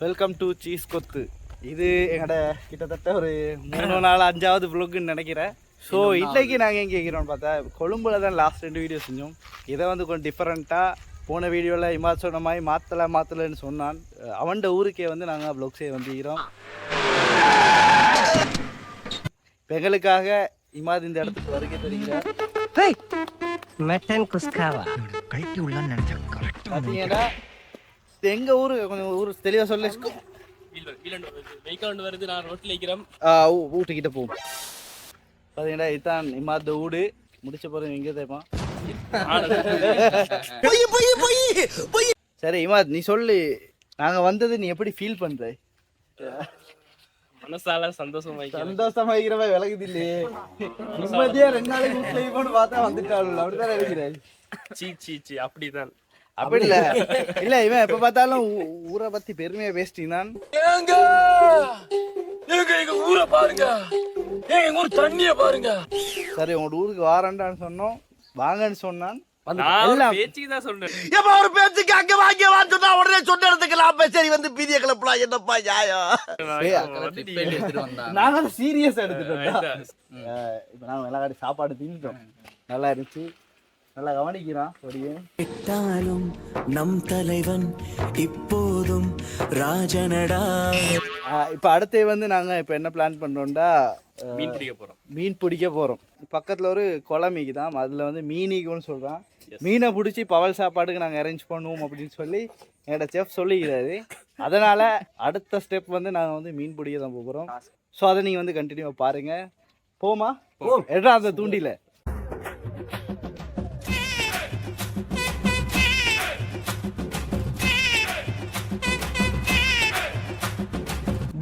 Welcome to cheese கொத்து. இது எங்களோட கிட்டத்தட்ட ஒரு 3 நாள் 5வது vlogன்னு நினைக்கிறேன். ஸோ இன்றைக்கி நாங்கள் எங்கே இருக்கிறோம்னு பார்த்தா கொழும்புல தான் லாஸ்ட் 2 வீடியோ செஞ்சோம். இதை வந்து கொஞ்சம் டிஃப்ரெண்ட்டாக போன வீடியோவில் இமாத் சொன்ன மாதிரி மாற்றலைன்னு சொன்னான். அவன்ட ஊருக்கே வந்து நாங்கள் vlog செய்ய வந்துக்கிறோம். இப்போ எங்களுக்காக இமாத் இந்த இடத்துக்கு வருகை தெரிகிறார். மட்டன் குஸ்காவா கைட்டி உள்ளான்னு நினைச்சேன். பார்த்தீங்கன்னா எங்கள் ஊர் கொஞ்சம் ஊர் தெளிவாக சொல்ல வருது. நான் ரோட்டில் இருக்கிறேன். வீட்டுக்கிட்ட போவோம். பார்த்தீங்கன்னா இதுதான் இமாத் வீடு. முடிச்ச போகிறோம் எங்கே தேப்பான். சரி இமாத், நீ சொல்லு, நாங்கள் வந்தது நீ எப்படி ஃபீல் பண்ணுற? மனசால சந்தோஷமாகிக்கிறவ விலகுது இல்லையே. நிம்மதியா 2 நாளைக்கு வீட்டுல போன்னு பார்த்தா வந்துட்டாள். அப்படிதான் இருக்கிறேன். சீ அப்படிதான். அப்படி இல்ல இல்ல, இவன் எப்ப பார்த்தாலும் ஊரை பத்தி பெருமையா பேசிட்டான். ஊரை பாருங்க, எங்க ஊர் தண்ணிய பாருங்க. சரி, உங்க ஊருக்கு வாரண்டான்னு சொன்னோம், வாங்கன்னு சொன்னான். பேச்சுக்குதான் சொன்னேன். ஒரு பேச்சுக்கு அங்க வாங்க வான்னு உடனே சொன்ன இடத்துக்கு சரி வந்து பீதிய கிளப்பலாம். என்னப்பா நியாயம்? நாங்க சீரியஸா எடுத்துட்டோம். இப்ப நாங்க எல்லா சாப்பாடு தின்னுட்டோம், நல்லா இருந்துச்சு, நல்லா கவனிக்கிறான். விட்டாலும் நம் தலைவன் இப்போதும் ராஜனடா. இப்ப அடுத்து வந்து நாங்க இப்ப என்ன பிளான் பண்றோம்டா, மீன் பிடிக்க போறோம். பக்கத்துல ஒரு குளமிக்கு தான், அதுல வந்து மீனிக்குன்னு சொல்றான். மீனை பிடிச்சி பவல் சாப்பாடுக்கு நாங்க அரேஞ்ச் பண்ணுவோம் அப்படின்னு சொல்லி என்னோட செஃப் சொல்லிக்கிறாரு. அதனால அடுத்த ஸ்டெப் வந்து நாங்க வந்து மீன் பிடிக்க தான் போகிறோம். ஸோ அதை நீங்க வந்து கண்டினியூவா பாருங்க. போமா எடா அந்த தூண்டில.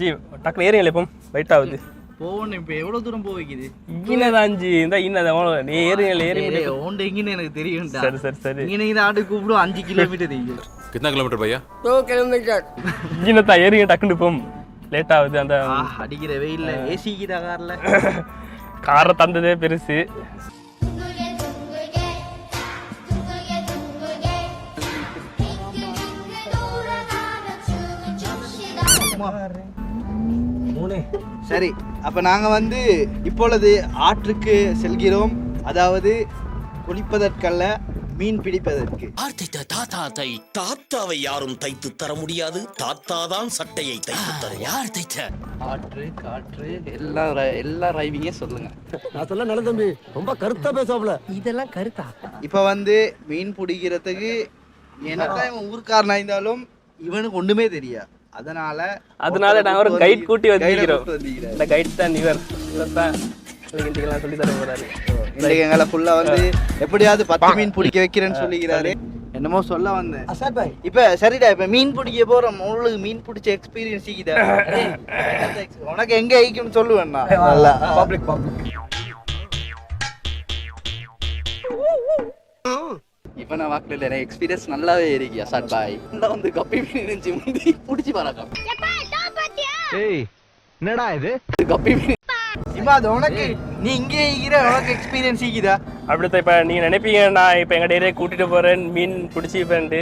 ஜி டக்குனு ஏறிங்களே இப்போ வெயிட் ஆகுது. போகணும். இப்போ எவ்வளோ தூரம் போக வைக்குது? இங்கதான் ஜி இந்த இன்னதான் நீ ஏறிங்களே ஏறி ஓண்ட எங்கன்னு எனக்கு தெரியும். சரி சரி சரி. இங்கே இந்த ஆடு கூப்பிடும் 5 கிலோமீட்டர். कितना किलोमीटर भैया? 2 किलोमीटर. இங்கதான் ஏறிங்க டக்குனு போம். லேட் ஆகுது. அந்த அடிக்கிற வெயில்ல ஏசிக்குதா கார்ல? காரை தந்ததே பெருசு. சரி, அப்ப நாங்க வந்து இப்பொழுது ஆற்றுக்கு செல்கிறோம். அதாவது குளிப்பதற்கல்ல, மீன் பிடிப்பதற்கு. தாத்தாத்தை தாத்தாவை யாரும் தைத்து தர முடியாது. தாத்தா தான் சட்டையை தைத்து தர. யார் தைத்த? ஆற்று காற்று எல்லா ரைவிங்கே சொல்லுங்க. நான் சொல்ல நல்ல தம்பி ரொம்ப கருத்தா பேசுவாப்ல. இதெல்லாம் கருத்தா? இப்ப வந்து மீன் பிடிக்கிறதுக்கு என்னதான் இவன் ஊர்க்காரனா இருந்தாலும் இவனுக்கு ஒண்ணுமே தெரியாது. அதனால நாங்க ஒரு கைட் கூட்டி வந்திருக்கிறோம். இந்த கைட் தான் இவர்தான் சொல்லி தர போறாரு. இன்னைக்கு எங்களை ஃபுல்லா வந்து எப்படியாவது 10 மீன் பிடிக்க வைக்கிறேன்னு சொல்லிக்கிறாரு. என்னமோ சொல்ல வந்தேன். இப்ப சரிடா, இப்ப மீன் பிடிக்க போறோம். உங்களுக்கு மீன் பிடிச்ச எக்ஸ்பீரியன்ஸ் இருக்குதா? உனக்கு எங்க ஐக்குன்னு சொல்லுவேன்னா பப்ளிக் இப்ப நான் வாக்குல இல்ல, எனக்கு எக்ஸ்பீரியன்ஸ் நல்லாவே இருக்கு. அசாட் பாய் வந்து கப்பி மீன் இருந்துச்சு, முந்தி பிடிச்சி பாருங்க. ஏய் என்னடா இது கப்பி மீன். இப்ப அது உனக்கு, நீ இங்கே இருக்கிற, உனக்கு எக்ஸ்பீரியன்ஸ் இருக்குதா? அப்படித்தான். இப்ப நீங்க நினைப்பீங்க நான் இப்ப எங்க டேரியா கூட்டிட்டு போறேன் மீன் பிடிச்சிப்பேன்ட்டு.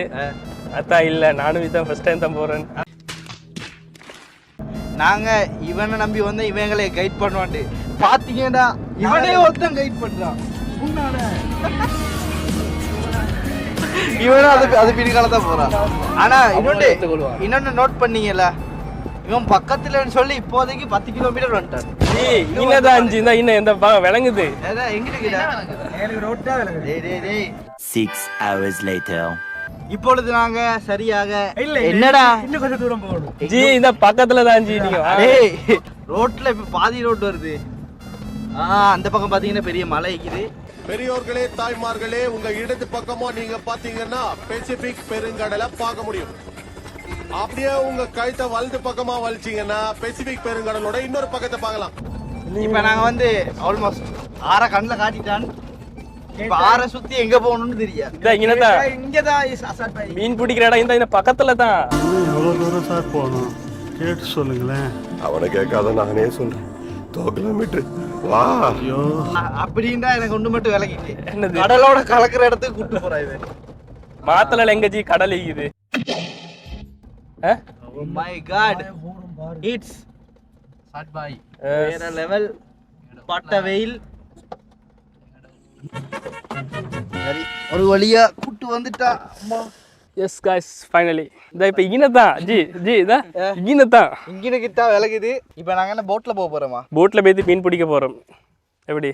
அதான் இல்ல, நானும் இதான் ஃபர்ஸ்ட் டைம் தான் போறேன். நாங்க இவனை நம்பி வந்த இவங்களை கைட் பண்ணுவான்ட்டு பாத்தீங்கடா, இவனே ஒருத்தன் கைட் பண்றான். இவனும் அது பிடிக்காலதான் போறான். ஆனா இன்னொன்னு நோட் பண்ணீங்கல்ல, இவன் பக்கத்துல சொல்லி இப்போதைக்கு 10 கிலோமீட்டர் வந்துட்டான். எந்த விளங்குது 6 hours later. இப்பொழுது நாங்க சரியாக என்னடா இன்னும் கொஞ்சம் தூரம் போகணும் ஜி. இந்த பக்கத்துல தான் ஜி. நீங்க ரோட்ல இப்ப பாதி ரோட் வருது. அந்த பக்கம் பாத்தீங்கன்னா பெரிய மலை இருக்குது. பெரியோர்களே, தாய்மார்களே, உங்க இடது பக்கமா நீங்க பாத்தீங்கன்னா பெசிபிக் பெருங்கடலை பார்க்க முடியும். அப்படியே உங்க கைத்த வலது பக்கமா வலிச்சீங்கன்னா பெசிபிக் பெருங்கடலோட இன்னொரு பக்கத்தை பார்க்கலாம். இப்ப நாங்க வந்து ஆல்மோஸ்ட் ஆற கண்ணுல காட்டிட்டான். இப்ப ஆற சுத்தி எங்க போகணும்னு தெரியாது. இங்கதான் மீன் பிடிக்கிற இடம் இந்த பக்கத்துல தான். எவ்வளவு தூரம் சார் போகணும் கேட்டு சொல்லுங்களேன். அவனை கேட்காத நானே சொல்றேன். 2 கிலோமீட்டர் வா. அப்படின்னா எனக்கு ஒண்ணு மட்டும் விலகிட்டு, கடலோட கலக்குற இடத்துக்கு கூட்டு போறாங்க. மாத்தல எங்க ஜி கடல் இருக்குது. Oh my god. It's வேற லெவல். பட்ட வெயில். சரி ஒரு வழியா கூட்டு வந்துட்டா. அம்மா எஸ் காய்ஸ் ஃபைனலி இதான் இப்போ இங்கதான் ஜி இதான் இங்கதான் இங்கின கிட்ட விலகுது. இப்போ நாங்க என்ன போட்ல போக போறோமா? போட்டில் போய்த்து மீன் பிடிக்க போகிறோம். எப்படி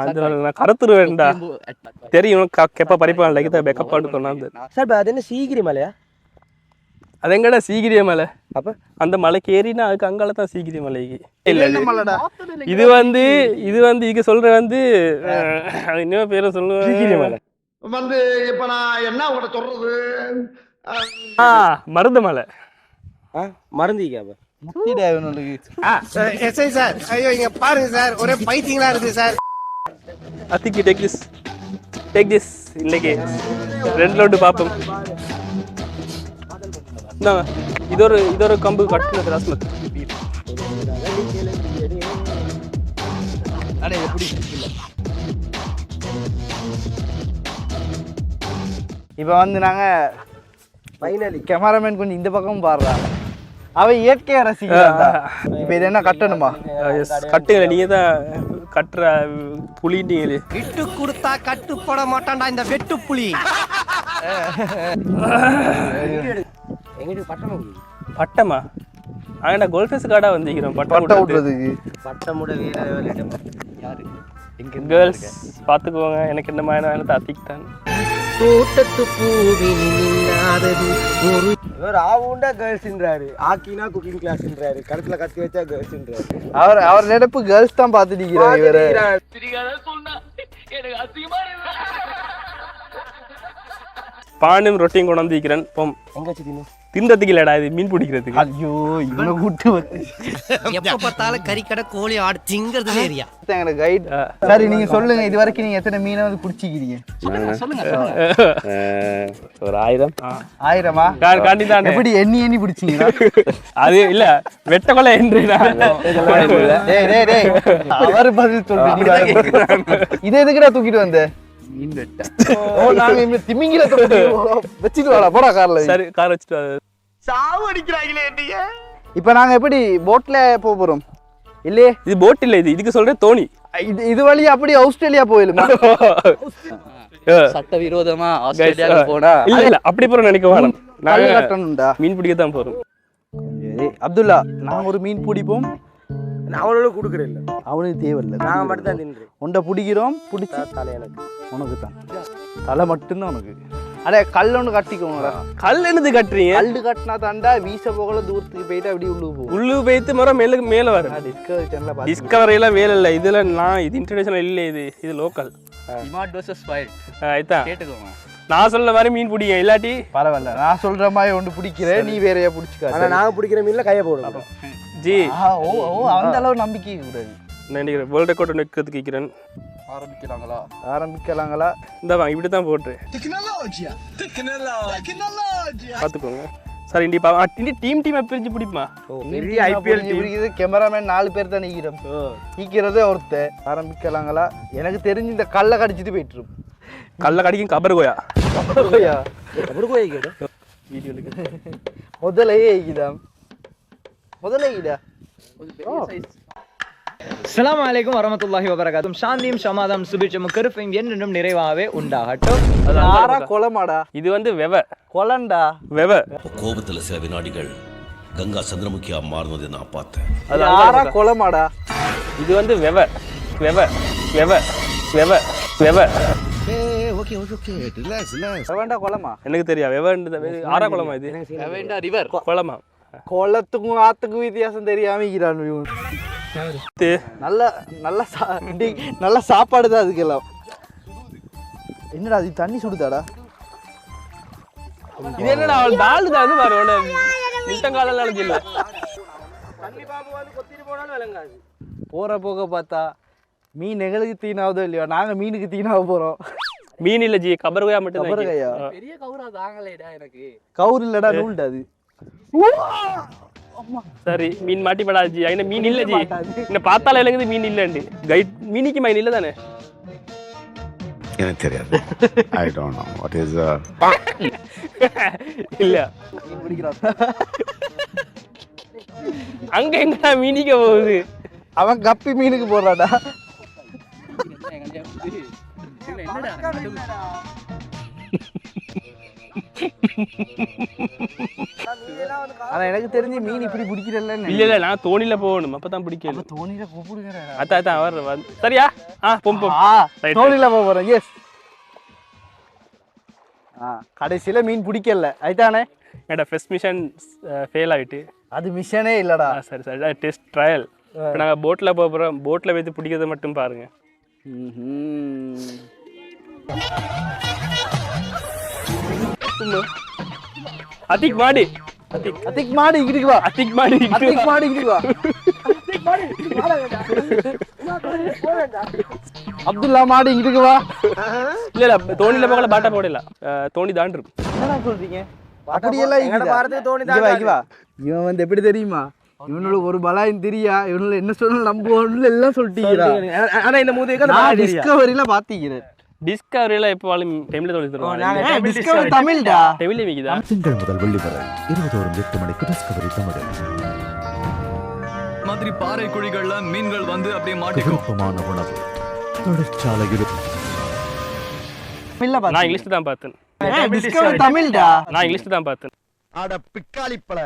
அது நான் கருத்துருவேன்டா தெரியும். கெப்பா பறிப்பான் லைக் தான் பேக்கப் பண்ணி சொன்னாங்க சார் அது என்ன சீக்கிரி மலையா? அது எங்கடா சீக்கிரிய மலை? அப்போ அந்த மலைக்கு ஏறினா அதுக்கு அங்கால தான் சீக்கிரிய மலைக்கு இல்லை மலைடா. இது வந்து இதுக்கு சொல்ற வந்து அது இன்னும் பேரை சொல்லுவேன் சீக்கிரிய மலை வந்து இப்ப நான் என்ன உங்கள்கிட்ட சொல்றது? மருத மலை. மறந்திக்காப்ப முத்திடா இவனுக்கு. எஸ்ஐ சார் ஐயோ இங்க பாருங்க சார் ஒரே பைத்தியங்களா இருக்கு சார். அத்திக்கு டேக் திஸ் இன்னைக்கு 2 லோடு பார்ப்போம். இதொரு கம்பு கட்டுனது ராஸ்மத். அடே எப்படி இப்போ வந்து நாங்க ஃபைனலி கேமராமேன் கொஞ்சம் இந்த பக்கம் பாடுறா. அவன் இயற்கையை ரசிக்கிறான்டா. இப்போ இது என்ன கட்டணுமா? கட்டுங்களே நீங்க தான் கட்டுற புலிட்டீங்களே. விட்டு கொடுத்தா கட்டுப்பட மாட்டான்டா இந்த வெட்டு புலி. பட்டமா ஆனா கோல்ஃபேஸ் கார்டா வந்துக்கிறோம் பட்டம் விடுறதுக்கு. பட்டமுட வீர யாரு கேர்ள்ஸ் பார்த்துக்குவாங்க. எனக்கு என்ன மாதிரி வேலை அத்திக்கிட்டான். தோட்டத்து பூவின் இல்லாதது ஒரு இவர் ஆவுண்டா கேர்ள்ஸ்ன்றாரு. ஆக்கினா குக்கிங் கிளாஸ்ன்றாரு. கழுத்துல கத்தி வச்சா கேர்ள்ஸ்ன்றாரு. அவர் நினைப்பு கேர்ள்ஸ் தான் பார்த்துட்டு இவரு. பானும் ரொட்டியும் கொண்டு வந்துக்கிறேன். போம் தின்றதுக்கு இல்லடா இது மீன் பிடிக்கிறதுக்கு. ஐயோ இவனை கூட்டு வந்து எப்ப பார்த்தாலும் கறிக்கடை கோழி ஆடு திங்கிறது ஏரியா. எனக்கு கைட். சரி நீங்க சொல்லுங்க இது வரைக்கும் நீங்க எத்தனை மீனை வந்து பிடிச்சிக்கிறீங்க? ஒரு 1000. 1000-ஆ? கண்டிதான். எப்படி எண்ணி பிடிச்சீங்க? அது இல்ல வெட்ட கொலை என்று அவர் பதில் சொல்றீங்க. இது எதுக்குடா தூக்கிட்டு வந்த? மீன் வெட்ட. ஓ நாங்க திமிங்கில வச்சிட்டு வாடா போடா கார்ல. சரி கார் வச்சிட்டு வா. சாவு அடிக்கிறாங்களே என்னைய. இப்போ நாங்க எப்படி போட்ல போறோம் இல்லையே? இது போட் இல்ல இதுக்கு சொல்றேன் தோணி. இது வழியா அப்படி ஆஸ்திரேலியா போயிடுமா? சட்ட விரோதமா ஆஸ்திரேலியாவுக்கு போனா இல்ல அப்படி போறோம் நினைக்க வேணாம். நாங்க கட்டணும்டா. மீன் பிடிக்க தான் போறோம். அப்துல்லா நாங்க ஒரு மீன் பிடிப்போம். அவனோட குடுக்குறேன் இல்ல அவனுக்கு தேவையில்லை. நான் மட்டும் தான் தின்றேன். உண்டை பிடிக்கிறோம். பிடிச்சா தலை எனக்கு உனக்கு தான். தலை மட்டும்தான் உனக்கு. அடே கல் ஒன்று கட்டிக்கோங்கடா. கல் என்னது கட்டுறீங்க? கல்லு கட்டினா தாண்டா வீச போகல தூரத்துக்கு போயிட்டு அப்படியே உள்ளுக்கு போகும். உள்ளு போய்த்து மரம் மேல வரும். டிஸ்கவரி சேனல்ல பாத்து. டிஸ்கவரி எல்லாம் வேலை இல்லை இதுல. நான் இது இன்டர்நேஷனல் இல்லை இது லோக்கல். டிமாண்ட் வெர்சஸ் வைல்ட் ஐதான் கேட்டுக்கோங்க. நான் சொல்ல மாதிரி மீன் பிடிங்க இல்லாட்டி பரவாயில்ல. நான் சொல்ற மாதிரி ஒன்று பிடிக்கிறேன். நீ வேறையா பிடிச்சிக்க. ஆனா நாங்க பிடிக்கிற மீன்ல கைய போடுவோம். ஜி ஓ அந்த அளவு நம்பிக்கை கூடாது. நான் நினைக்கிறேன் வேர்ல்ட் ரெக்கார்டு நிற்கிறதுக்கு கேட்கிறேன். ஆரம்பிக்கலாங்களா? இந்த வாங்க இப்படி தான் போட்டுரு பார்த்துக்கோங்க. சார் இண்டி டீம் பிரிஞ்சு பிடிப்பா. பெரிய ஐபிஎல் பிடிக்குது. கேமராமேன் 4 பேர் தான் நீக்கிறோம். நீக்கிறதே ஒருத்தர். ஆரம்பிக்கலாங்களா? எனக்கு தெரிஞ்சு இந்த கல்லை கடிச்சிட்டு போயிட்டு இருக்கும். கல்ல கடிக்கும் கபர் கோயா கேடு வீடியோலுக்கு முதலையே ஈகிதாம். முதல்ல ஈடா. அஸ்ஸலாமு அலைக்கும் வரமத்துல்லாஹி வபரகாத்துஹு. சாந்தியும் சமாதானம் சுபிட்சமும் கருப்பையும் என்றென்றும் நிறைவாகவே உண்டாகட்டும். யாரா கொலமாடா? இது வந்து வெவ கொலண்டா வெவ. கோபத்துல சில வினாடிகள் கங்கா சந்திரமுகியா மாறினதை நான் பார்த்தேன். யாரா கொலமாடா? இது வந்து வெவ வெவ வெவ வெவ வெவ. வேண்டா கொலமா? எனக்கு தெரியா வெவன்றது ஆறா குளமா இது? வேண்டா ரிவர் குளமா? கொலத்துக்கும் ஆத்துக்கும் வித்தியாசம் தெரியாம நல்ல சாப்பாடு தான் அதுக்கெல்லாம். என்னடா அது தண்ணி சுடுதாடா? இது என்னடா அவள் தாள் தான் அது பாரு அவள முட்டங்கால நாளைக்கு இல்ல. போற போக பார்த்தா மீன் எங்களுக்கு தீனாவதோ இல்லையோ நாங்க மீனுக்கு தீனாவ போறோம். மீன் இல்ல ஜி கபர்கையா மட்டும் கபர்கையா? பெரிய கவுரா தாங்கலேடா எனக்கு. கவுர் இல்லடா நூல்டா அது. சரி மீன் மாட்டிப்படாது ஜி. அங்க மீன் இல்ல ஜி. என்ன பார்த்தால எனக்கு மீன் இல்லன்னு. கைட் மீனிக்கு மீன் இல்ல தானே? எனக்கு தெரியாது. I don't know what is இல்ல மீன் பிடிக்கிறான். அங்க எங்கடா மீனிக்க போகுது? அவன் கப்பி மீனுக்கு போடுறாடா. ஆனா எனக்கு தெரிஞ்சு மீன் இப்படி பிடிக்கிறல்ல. இல்ல நான் தோணில போகணும், அப்பதான் பிடிக்கல. தோணில கூப்பிடுங்க. அதான் அவர் சரியா? பொம் தோணில போறேன். எஸ். கடைசியில மீன் பிடிக்கல அதுதானே. என்னோட ஃபர்ஸ்ட் மிஷன் ஃபெயில் ஆகிட்டு. அது மிஷனே இல்லடா. சரி சரி, டெஸ்ட் ட்ரையல். இப்போ நாங்கள் போட்டில் போகிறோம், போட்டில் வைத்து பிடிக்கிறத மட்டும் பாருங்க. அத்திக் மாடி அத்திக் மாடி இங்கிட்டு வா. அத்திக் மாடி அத்திக் மாடி இங்கிட்டு வா. அப்துல்லா மாடி இங்கிட்டு வா. இல்ல தோணில போகல, பாட்டா போடல, தோணி தாண்டு இருக்கும். என்ன சொல்றீங்க? அப்படியெல்லாம் இவன் வந்து எப்படி தெரியுமா, இவனோட ஒரு பலாயின் தெரியா, இவனோட என்ன சொன்னாலும் நம்புவோம்னு எல்லாம் சொல்லிட்டீங்க. ஆனா இந்த மூவிக்கு நான் டிஸ்கவரியில பாத்தீங்க. டிஸ்கவரியில எப்போ தமிழ்ல சொல்லி தருவாங்க. டிஸ்கவரி தமிழ்டா. தமிழ்ல விக்குதா? திங்கள் முதல் வெள்ளி வரை 20 மணிக்கு டிஸ்கவரி தமிழ். மாதிரி பாறை குழிகள்ல மீன்கள் வந்து அப்படியே மாட்டிக்கும். விருப்பமான உணவு தொழிற்சாலையில். நான் இங்கிலீஷ்ல தான் பார்த்தேன். டிஸ்கவரி தமிழ்டா. நான் இங்கிலீஷ்ல தான் பார்த்தேன். அட பிக்காளிப்பல,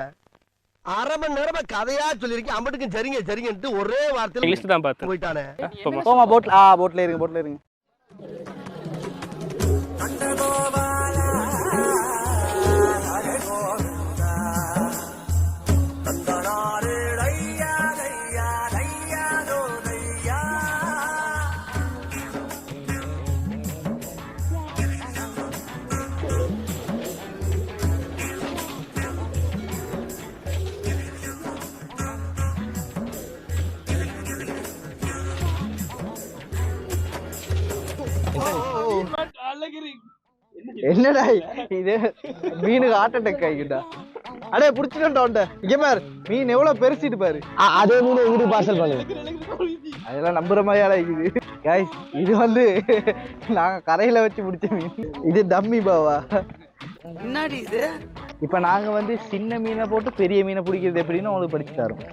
அரை மணி நேரமா கதையா சொல்லிருக்கேன். அம்பட்டுக்கும் சரிங்க சரிங்கன்ட்டு ஒரே வார்த்தையில இங்கிலீஷ்ல தான் பார்த்தேன். போயிட்டானே. போமா போட்ல. போட்ல இருங்க, போட்ல இருங்க. என்னடா இது? மீனுக்கு ஹார்ட் அட்டாக் ஆகிட்டா. அடே புடிச்சுட்டா. இங்க பாரு, மீன் எவ்வளவு பெருசிட்டு பாரு. அதே மீன் எங்கிட்டு பார்சல் பண்ணுங்க. அதெல்லாம் நம்புற மாதிரியா இருக்குது. கைஸ், இது வந்து நாங்க கரையில வச்சு பிடிச்ச மீன். இது டம்மி பாவா. முன்னாடி இது இப்ப நாங்க வந்து சின்ன மீனை போட்டு பெரிய மீனை பிடிக்கிறது எப்படின்னு உங்களுக்கு படிச்சு தரோம்.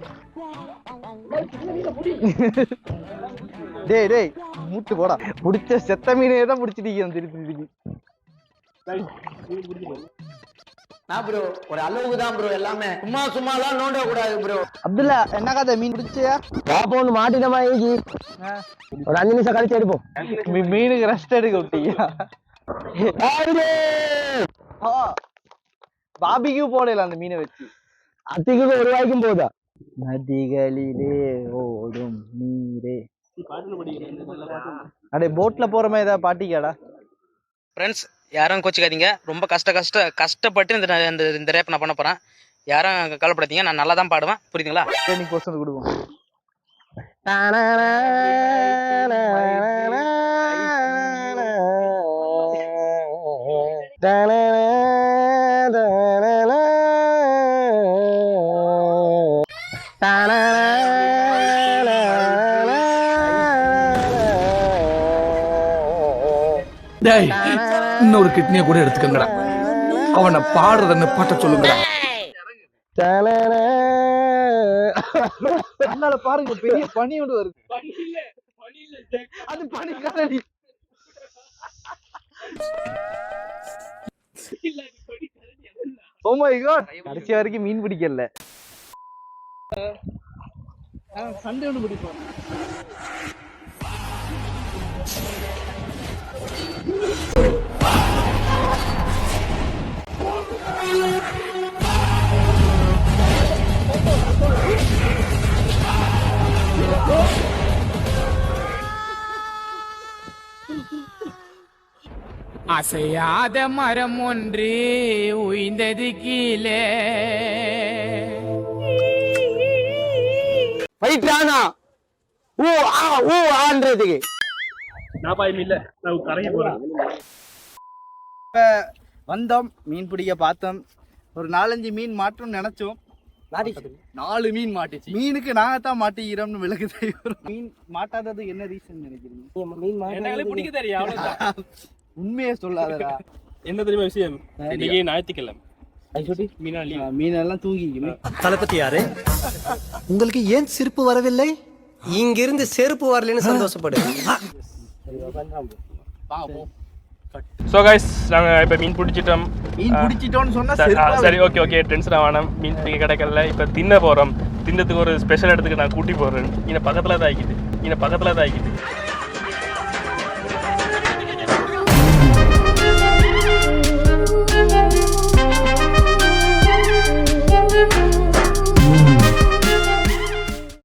டேய் டேய் மூட்டு போடா. பிடிச்ச செத்த மீனே தான் பிடிச்சிட்டீங்க திருப்பி திருப்பி. ப்ரோ ஒரு அளவுக்கு தான் ப்ரோ, எல்லாமே சும்மா சும்மாலாம் நோண்ட கூடாது ப்ரோ. அப்துல்லா, என்ன கதை? மீன் பிடிச்சியா? பாப்பா ஒன்று மாட்டினமா ஏகி ஒரு 5 நிமிஷம் கழிச்சு எடுப்போம். மீனுக்கு ரெஸ்ட் எடுக்க விட்டீங்க. பாபிக்கு போடல அந்த மீனை வச்சு. அத்திக்கு ஒரு வாய்க்கும் போதா? நதிகளிலே ஓடும் நீரே. அடே போட்ல போற மாதிரி ஏதாவது பாட்டிக்காடா? ஃப்ரெண்ட்ஸ், யாரும் கோச்சிக்காதீங்க. ரொம்ப கஷ்டப்பட்டு இந்த ரேப் நான் பண்ண போறேன். யாரும் கவலைப்படாதீங்க, நான் நல்லா தான் பாடுவேன். புரியுதுங்களா? ட்ரெயினிங் போர்ஷன் கொடுவோம். இன்னொரு கிட்னியை கூட எடுத்துக்கங்கடா. அவனை பாடுறதுன்னு பாட்ட சொல்லுங்கடா. பாருங்க, பெரிய பனி ஒன்று வருது. அது பனி கரடி. ஓ மை காட், கடைசி வரைக்கும் மீன் பிடிக்கல. சண்டே ஒன்று பிடிப்போம். அசையாத மரம் ஒன்று உய்ந்தது கீழே. போயிட்டானா? ஓ ஆ ஓ ஆன்றதுக்கு நான் பாயும் இல்ல, நான் கரைக்கு போறேன். வந்தோம், மீன் பிடிக்க பார்த்தோம். ஒரு 4-5 மீன் மாட்டோம்னு நினைச்சோம். 4 மீன் மாட்டுச்சு. மீனுக்கு நாங்க தான் மாட்டிக்கிறோம்னு விளக்குது. மீன் மாட்டாதது என்ன ரீசன் நினைக்கிறீங்க? பிடிக்க தெரியும். உண்மையே சொல்லாதடா. என்ன தெரியுமா விஷயம், இன்னைக்கு ஞாயிற்றுக்கிழமை மீனெல்லாம் தூங்கிக்கணும். தளபதி யாரு? உங்களுக்கு ஏன் சிரிப்பு வரவில்லை? இங்கிருந்து செருப்பு வரலன்னு சந்தோஷப்படு. ஸோ கைஸ் நாங்கள் இப்போ மீன் பிடிச்சிட்டோம். மீன் பிடிச்சிட்டோம்னு சொன்னா சரி ஓகே டென்ஷன் ஆகணும். மீன் பிடிக்க கிடைக்கல. இப்போ தின்ன போகிறோம். தின்னத்துக்கு ஒரு ஸ்பெஷல் இடத்துக்கு நான் கூட்டி போகிறேன். இங்கே பக்கத்தில் தான் ஆகிட்டு